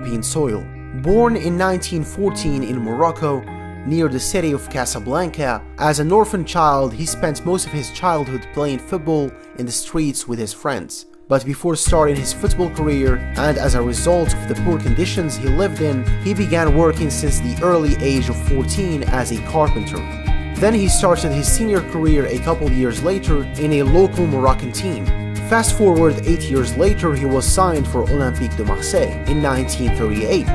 European soil. Born in 1914 in Morocco, near the city of Casablanca, as an orphan child he spent most of his childhood playing football in the streets with his friends. But before starting his football career, and as a result of the poor conditions he lived in, he began working since the early age of 14 as a carpenter. Then he started his senior career a couple years later in a local Moroccan team. Fast forward 8 years later, he was signed for Olympique de Marseille in 1938.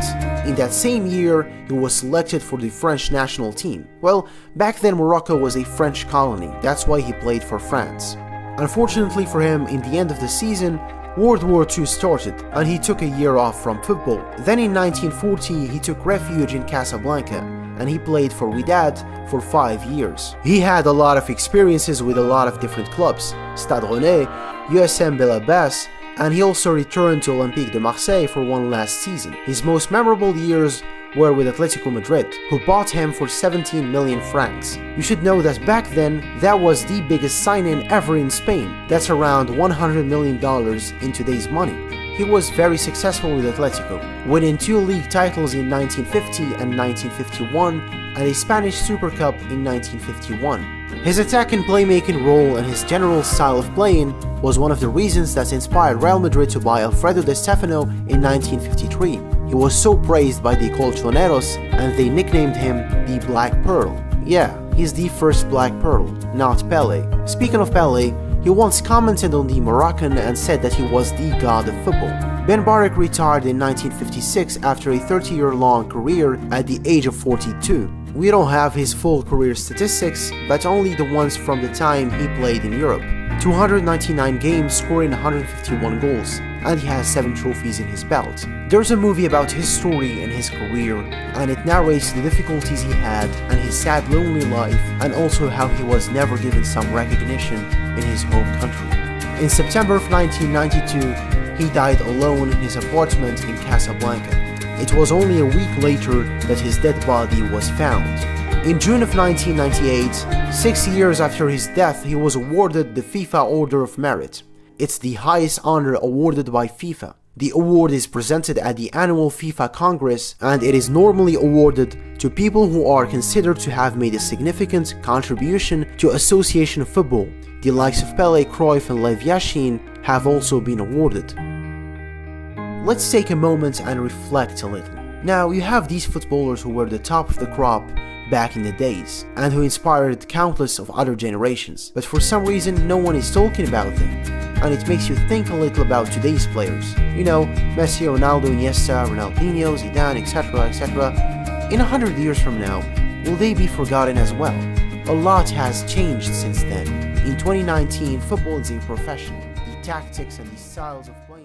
In that same year, he was selected for the French national team. Well, back then Morocco was a French colony, that's why he played for France. Unfortunately for him, in the end of the season, World War II started and he took a year off from football. Then in 1940 he took refuge in Casablanca and he played for Wydad for 5 years. He had a lot of experiences with a lot of different clubs, Stade Rennais, USM Belabès, and he also returned to Olympique de Marseille for one last season. His most memorable years were with Atletico Madrid, who bought him for 17 million francs. You should know that back then, that was the biggest signing ever in Spain. That's around $100 million in today's money. He was very successful with Atletico, winning 2 league titles in 1950 and 1951, and a Spanish Super Cup in 1951. His attack and playmaking role and his general style of playing was one of the reasons that inspired Real Madrid to buy Alfredo Di Stefano in 1953. He was so praised by the colchoneros and they nicknamed him the Black Pearl. Yeah, he's the first Black Pearl, not Pelé. Speaking of Pelé, he once commented on the Moroccan and said that he was the god of football. Benbarek retired in 1956 after a 30-year-long career at the age of 42. We don't have his full career statistics, but only the ones from the time he played in Europe. 299 games, scoring 151 goals, and he has 7 trophies in his belt. There's a movie about his story and his career, and it narrates the difficulties he had and his sad lonely life, and also how he was never given some recognition in his home country. In September of 1992, he died alone in his apartment in Casablanca. It was only a week later that his dead body was found. In June of 1998, 6 years after his death, he was awarded the FIFA Order of Merit. It's the highest honor awarded by FIFA. The award is presented at the annual FIFA Congress, and it is normally awarded to people who are considered to have made a significant contribution to association football. The likes of Pelé, Cruyff and Lev Yashin have also been awarded. Let's take a moment and reflect a little. Now, you have these footballers who were the top of the crop back in the days, and who inspired countless of other generations, but for some reason no one is talking about them, and it makes you think a little about today's players. You know, Messi, Ronaldo, Iniesta, Ronaldinho, Zidane, etc, etc. In 100 years from now, will they be forgotten as well? A lot has changed since then. In 2019, football is a profession. The tactics and the styles of play